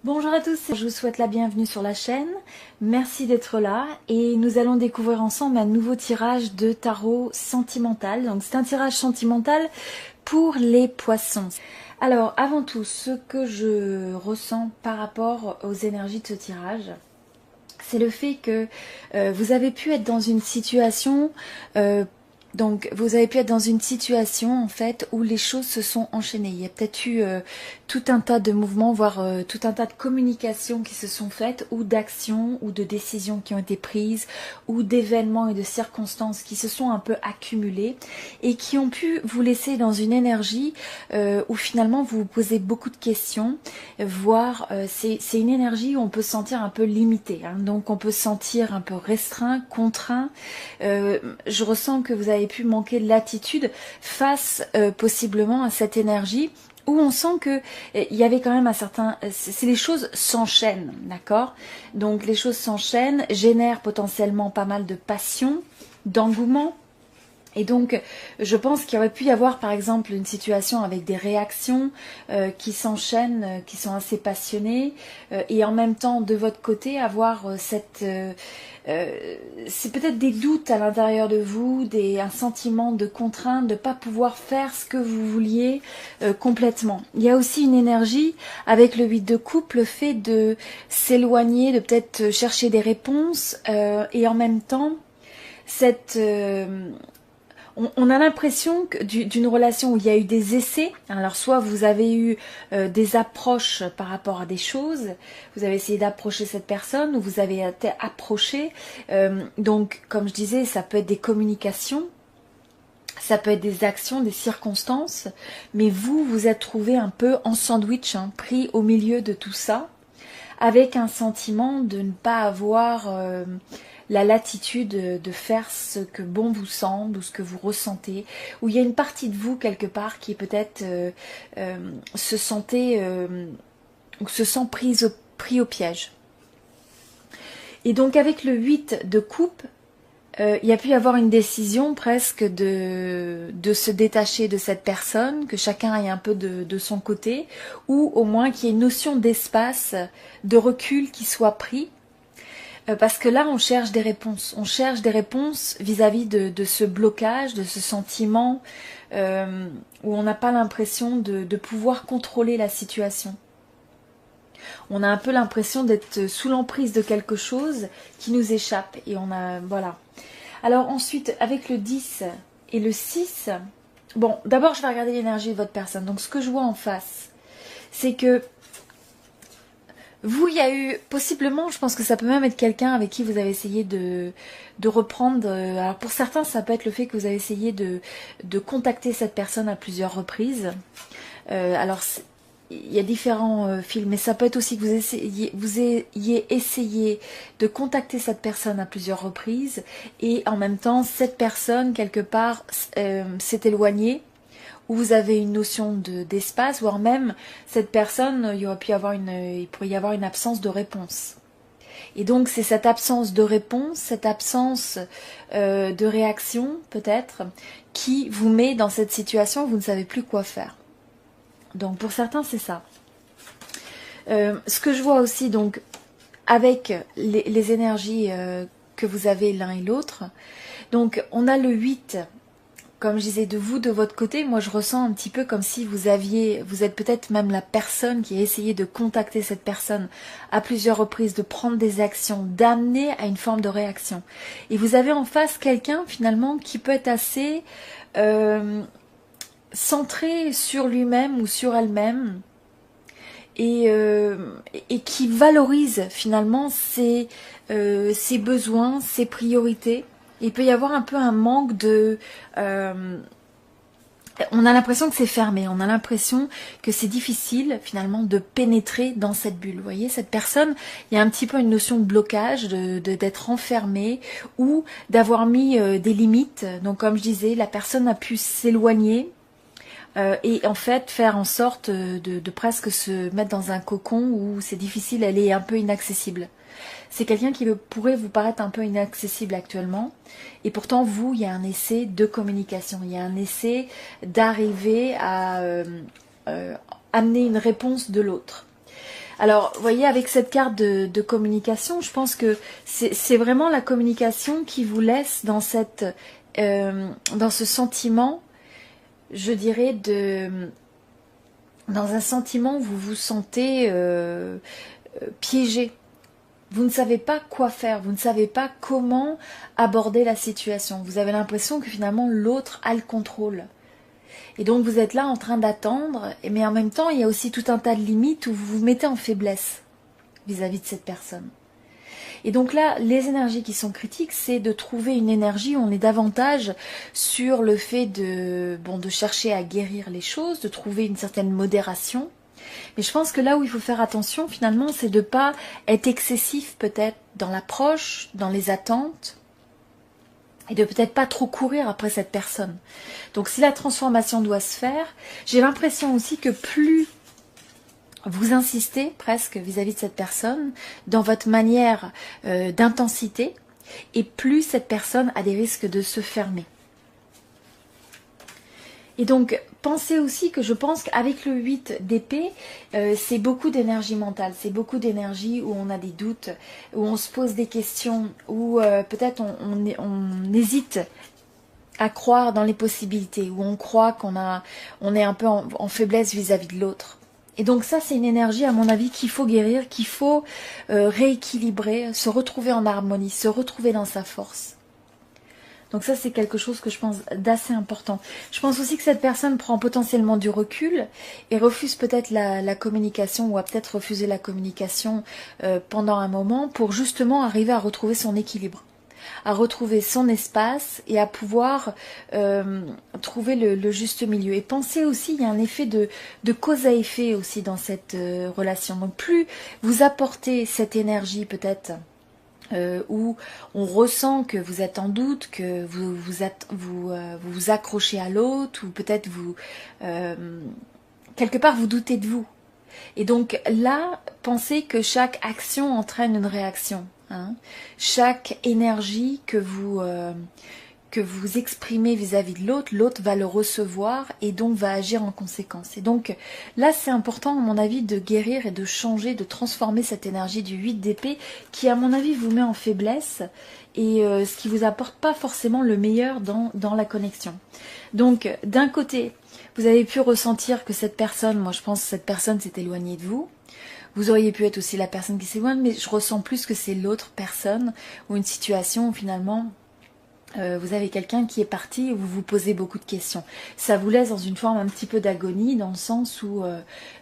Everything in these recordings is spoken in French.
Bonjour à tous, je vous souhaite la bienvenue sur la chaîne. Merci d'être là et nous allons découvrir ensemble un nouveau tirage de tarot sentimental. Donc c'est un tirage sentimental pour les poissons. Alors avant tout, ce que je ressens par rapport aux énergies de ce tirage, c'est le fait que vous avez pu être dans une situation en fait où les choses se sont enchaînées. Il y a peut-être eu tout un tas de mouvements, voire tout un tas de communications qui se sont faites, ou d'actions, ou de décisions qui ont été prises, ou d'événements et de circonstances qui se sont un peu accumulés et qui ont pu vous laisser dans une énergie où finalement vous vous posez beaucoup de questions, voire c'est une énergie où on peut se sentir un peu limité, hein. Donc on peut se sentir un peu restreint, contraint. Je ressens que vous avez pu manquer de latitude face possiblement à cette énergie où on sent que il y avait quand même un certain... les choses s'enchaînent, d'accord? Donc les choses s'enchaînent, génèrent potentiellement pas mal de passion, d'engouement. Et donc, je pense qu'il aurait pu y avoir, par exemple, une situation avec des réactions qui s'enchaînent, qui sont assez passionnées, et en même temps, de votre côté, avoir c'est peut-être des doutes à l'intérieur de vous, un sentiment de contrainte, de ne pas pouvoir faire ce que vous vouliez complètement. Il y a aussi une énergie avec le 8 de coupe, le fait de s'éloigner, de peut-être chercher des réponses, et en même temps, on a l'impression d'une relation où il y a eu des essais. Alors soit vous avez eu des approches par rapport à des choses, vous avez essayé d'approcher cette personne ou vous avez été approché. Donc comme je disais, ça peut être des communications, ça peut être des actions, des circonstances, mais vous vous êtes trouvé un peu en sandwich, hein, pris au milieu de tout ça, avec un sentiment de ne pas avoir... la latitude de faire ce que bon vous semble ou ce que vous ressentez, où il y a une partie de vous quelque part qui peut-être se sent pris au piège. Et donc avec le 8 de coupe, il y a pu y avoir une décision presque de se détacher de cette personne, que chacun aille un peu de son côté, ou au moins qu'il y ait une notion d'espace, de recul qui soit pris. Parce que là, on cherche des réponses. On cherche des réponses vis-à-vis de ce blocage, de ce sentiment où on n'a pas l'impression de pouvoir contrôler la situation. On a un peu l'impression d'être sous l'emprise de quelque chose qui nous échappe. Et voilà. Alors ensuite, avec le 10 et le 6, bon, d'abord, je vais regarder l'énergie de votre personne. Donc, ce que je vois en face, c'est que vous, il y a eu, possiblement, je pense que ça peut même être quelqu'un avec qui vous avez essayé de reprendre. Alors pour certains, ça peut être le fait que vous avez essayé de contacter cette personne à plusieurs reprises. Alors, il y a différents fils, mais ça peut être aussi que vous ayez essayé de contacter cette personne à plusieurs reprises et en même temps, cette personne, quelque part, s'est éloignée. Où vous avez une notion d'espace, voire même cette personne, il pourrait y avoir une absence de réponse. Et donc c'est cette absence de réponse, cette absence de réaction peut-être, qui vous met dans cette situation où vous ne savez plus quoi faire. Donc pour certains c'est ça. Ce que je vois aussi donc avec les énergies que vous avez l'un et l'autre, donc on a le 8. Comme je disais, de vous, de votre côté, moi je ressens un petit peu comme si vous êtes peut-être même la personne qui a essayé de contacter cette personne à plusieurs reprises, de prendre des actions, d'amener à une forme de réaction. Et vous avez en face quelqu'un finalement qui peut être assez centré sur lui-même ou sur elle-même et qui valorise finalement ses besoins, ses priorités. Il peut y avoir un peu un manque de... on a l'impression que c'est fermé, on a l'impression que c'est difficile finalement de pénétrer dans cette bulle. Vous voyez, cette personne, il y a un petit peu une notion de blocage, d'être enfermé ou d'avoir mis des limites. Donc comme je disais, la personne a pu s'éloigner et en fait faire en sorte de presque se mettre dans un cocon où c'est difficile, elle est un peu inaccessible. C'est quelqu'un qui pourrait vous paraître un peu inaccessible actuellement. Et pourtant, vous, il y a un essai de communication. Il y a un essai d'arriver à amener une réponse de l'autre. Alors, vous voyez, avec cette carte de communication, je pense que c'est vraiment la communication qui vous laisse dans dans ce sentiment, je dirais, dans un sentiment où vous vous sentez piégé. Vous ne savez pas quoi faire, vous ne savez pas comment aborder la situation. Vous avez l'impression que finalement l'autre a le contrôle. Et donc vous êtes là en train d'attendre, mais en même temps il y a aussi tout un tas de limites où vous vous mettez en faiblesse vis-à-vis de cette personne. Et donc là, les énergies qui sont critiques, c'est de trouver une énergie où on est davantage sur le fait de chercher à guérir les choses, de trouver une certaine modération. Mais je pense que là où il faut faire attention finalement, c'est de ne pas être excessif peut-être dans l'approche, dans les attentes, et de peut-être pas trop courir après cette personne. Donc si la transformation doit se faire, j'ai l'impression aussi que plus vous insistez presque vis-à-vis de cette personne dans votre manière d'intensité, et plus cette personne a des risques de se fermer. Et donc, pensez aussi que je pense qu'avec le 8 d'épée, c'est beaucoup d'énergie mentale, c'est beaucoup d'énergie où on a des doutes, où on se pose des questions, où peut-être on hésite à croire dans les possibilités, où on croit on est un peu en faiblesse vis-à-vis de l'autre. Et donc ça, c'est une énergie, à mon avis, qu'il faut guérir, qu'il faut rééquilibrer, se retrouver en harmonie, se retrouver dans sa force. Donc ça, c'est quelque chose que je pense d'assez important. Je pense aussi que cette personne prend potentiellement du recul et refuse peut-être la communication, ou a peut-être refusé la communication pendant un moment pour justement arriver à retrouver son équilibre, à retrouver son espace et à pouvoir trouver le juste milieu. Et pensez aussi, il y a un effet de cause à effet aussi dans cette relation. Donc plus vous apportez cette énergie peut-être où on ressent que vous êtes en doute, que vous vous accrochez à l'autre, ou peut-être quelque part vous doutez de vous. Et donc là, pensez que chaque action entraîne une réaction. Hein. Chaque énergie que vous exprimez vis-à-vis de l'autre, l'autre va le recevoir et donc va agir en conséquence. Et donc là, c'est important, à mon avis, de guérir et de changer, de transformer cette énergie du 8 d'épée qui, à mon avis, vous met en faiblesse et ce qui vous apporte pas forcément le meilleur dans la connexion. Donc, d'un côté, vous avez pu ressentir que cette personne, moi je pense que cette personne s'est éloignée de vous. Vous auriez pu être aussi la personne qui s'éloigne, mais je ressens plus que c'est l'autre personne ou une situation où finalement vous avez quelqu'un qui est parti et vous vous posez beaucoup de questions. Ça vous laisse dans une forme un petit peu d'agonie, dans le sens où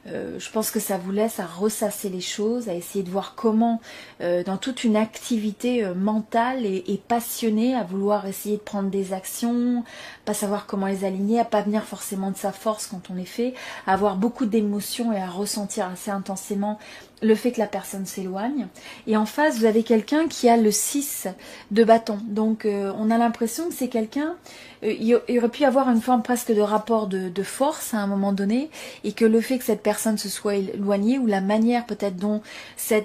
je pense que ça vous laisse à ressasser les choses, à essayer de voir comment, dans toute une activité mentale et passionnée, à vouloir essayer de prendre des actions, pas savoir comment les aligner, à pas venir forcément de sa force quand on les fait, à avoir beaucoup d'émotions et à ressentir assez intensément le fait que la personne s'éloigne. Et en face, vous avez quelqu'un qui a le 6 de bâton. Donc on a l'impression que c'est quelqu'un, il y aurait pu y avoir une forme presque de rapport de force à un moment donné, et que le fait que cette personne se soit éloignée, ou la manière peut-être dont il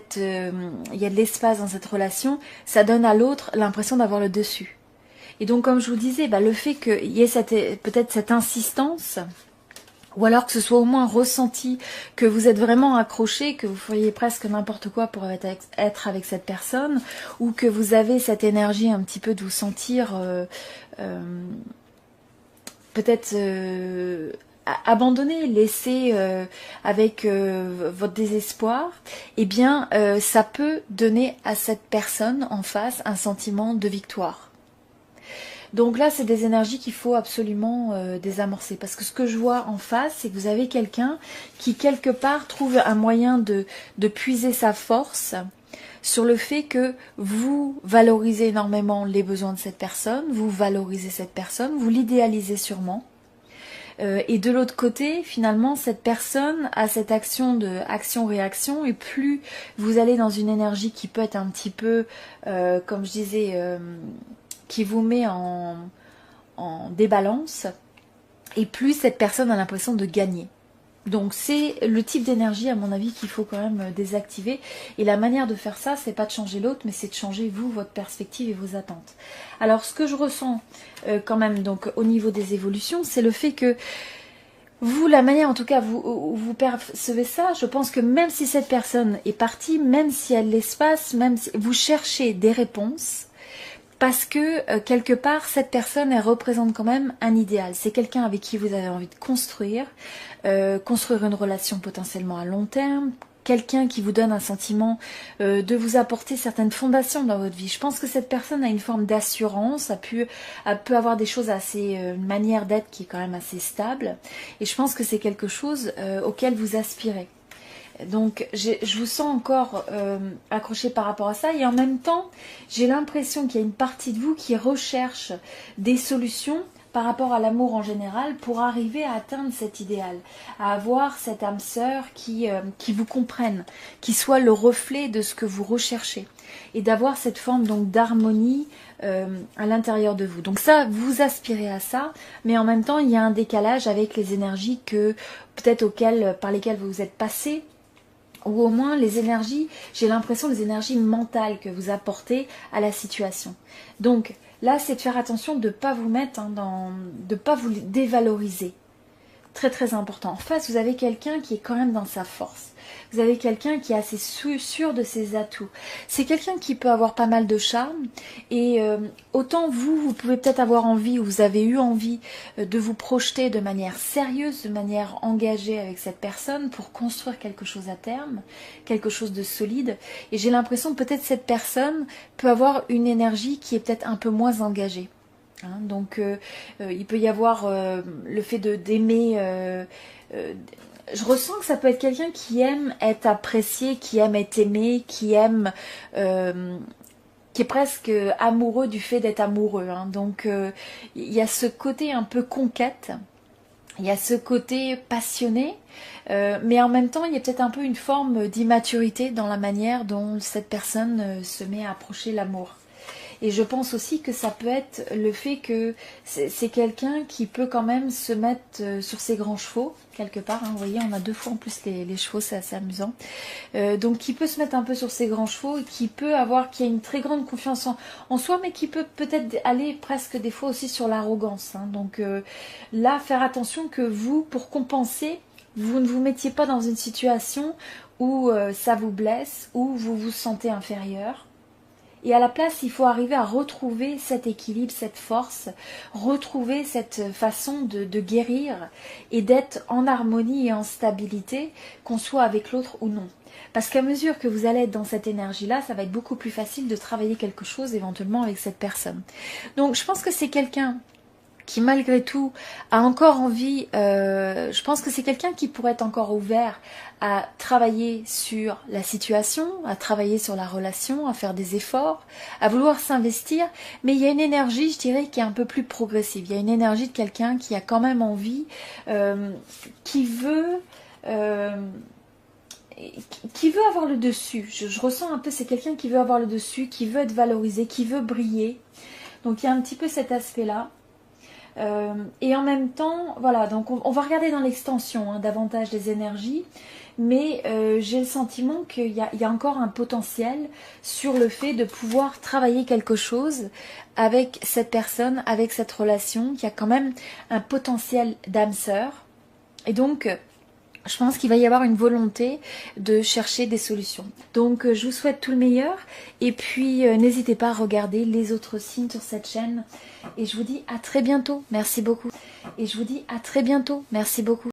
y a de l'espace dans cette relation, ça donne à l'autre l'impression d'avoir le dessus. Et donc comme je vous disais, le fait qu'il y ait peut-être cette insistance, ou alors que ce soit au moins ressenti, que vous êtes vraiment accroché, que vous feriez presque n'importe quoi pour être avec cette personne, ou que vous avez cette énergie un petit peu de vous sentir peut-être abandonné, laissé avec votre désespoir, eh bien ça peut donner à cette personne en face un sentiment de victoire. Donc là, c'est des énergies qu'il faut absolument désamorcer. Parce que ce que je vois en face, c'est que vous avez quelqu'un qui, quelque part, trouve un moyen de puiser sa force sur le fait que vous valorisez énormément les besoins de cette personne, vous valorisez cette personne, vous l'idéalisez sûrement. Et de l'autre côté, finalement, cette personne a cette action de action-réaction, et plus vous allez dans une énergie qui peut être un petit peu, comme je disais, qui vous met en débalance, et plus cette personne a l'impression de gagner. Donc c'est le type d'énergie, à mon avis, qu'il faut quand même désactiver. Et la manière de faire ça, c'est pas de changer l'autre, mais c'est de changer vous, votre perspective et vos attentes. Alors ce que je ressens quand même, donc au niveau des évolutions, c'est le fait que vous, la manière en tout cas vous percevez ça, je pense que même si cette personne est partie, même si elle l'espace, même si vous cherchez des réponses, parce que quelque part cette personne elle représente quand même un idéal. C'est quelqu'un avec qui vous avez envie de construire une relation potentiellement à long terme. Quelqu'un qui vous donne un sentiment de vous apporter certaines fondations dans votre vie. Je pense que cette personne a une forme d'assurance, elle peut avoir des choses assez, une manière d'être qui est quand même assez stable. Et je pense que c'est quelque chose auquel vous aspirez. Donc je vous sens encore accroché par rapport à ça. Et en même temps, j'ai l'impression qu'il y a une partie de vous qui recherche des solutions par rapport à l'amour en général, pour arriver à atteindre cet idéal, à avoir cette âme sœur qui vous comprenne, qui soit le reflet de ce que vous recherchez, et d'avoir cette forme donc d'harmonie à l'intérieur de vous. Donc ça, vous aspirez à ça, mais en même temps, il y a un décalage avec les énergies que peut-être par lesquelles vous êtes passé, ou au moins les énergies, j'ai l'impression les énergies mentales que vous apportez à la situation. Donc là, c'est de faire attention de ne pas vous mettre de ne pas vous dévaloriser. Très très important. En face, vous avez quelqu'un qui est quand même dans sa force. Vous avez quelqu'un qui est assez sûr de ses atouts. C'est quelqu'un qui peut avoir pas mal de charme. Et autant vous pouvez peut-être avoir envie, ou vous avez eu envie de vous projeter de manière sérieuse, de manière engagée avec cette personne pour construire quelque chose à terme, quelque chose de solide. Et j'ai l'impression peut-être cette personne peut avoir une énergie qui est peut-être un peu moins engagée. Donc il peut y avoir le fait d'aimer, je ressens que ça peut être quelqu'un qui aime être apprécié, qui aime être aimé, qui aime, qui est presque amoureux du fait d'être amoureux. Donc il y a ce côté un peu conquête, il y a ce côté passionné, mais en même temps il y a peut-être un peu une forme d'immaturité dans la manière dont cette personne se met à approcher l'amour. Et je pense aussi que ça peut être le fait que c'est quelqu'un qui peut quand même se mettre sur ses grands chevaux, quelque part. Vous voyez, on a deux fois en plus les chevaux, c'est assez amusant. Donc qui peut se mettre un peu sur ses grands chevaux et qui a une très grande confiance en soi, mais qui peut peut-être aller presque des fois aussi sur l'arrogance. Donc là, faire attention que vous, pour compenser, vous ne vous mettiez pas dans une situation où ça vous blesse, où vous vous sentez inférieur. Et à la place, il faut arriver à retrouver cet équilibre, cette force, retrouver cette façon de guérir et d'être en harmonie et en stabilité, qu'on soit avec l'autre ou non. Parce qu'à mesure que vous allez être dans cette énergie-là, ça va être beaucoup plus facile de travailler quelque chose éventuellement avec cette personne. Donc je pense que c'est quelqu'un qui malgré tout a encore envie, je pense que c'est quelqu'un qui pourrait être encore ouvert à travailler sur la situation, à travailler sur la relation, à faire des efforts, à vouloir s'investir, mais il y a une énergie, je dirais, qui est un peu plus progressive. Il y a une énergie de quelqu'un qui a quand même envie, qui veut avoir le dessus. Je ressens un peu, c'est quelqu'un qui veut avoir le dessus, qui veut être valorisé, qui veut briller. Donc il y a un petit peu cet aspect-là. Et en même temps, voilà, donc on va regarder dans l'extension davantage des énergies, mais j'ai le sentiment qu'il y a encore un potentiel sur le fait de pouvoir travailler quelque chose avec cette personne, avec cette relation, qui a quand même un potentiel d'âme sœur. Et donc je pense qu'il va y avoir une volonté de chercher des solutions. Donc je vous souhaite tout le meilleur. Et puis n'hésitez pas à regarder les autres signes sur cette chaîne. Et je vous dis à très bientôt. Merci beaucoup. Et je vous dis à très bientôt. Merci beaucoup.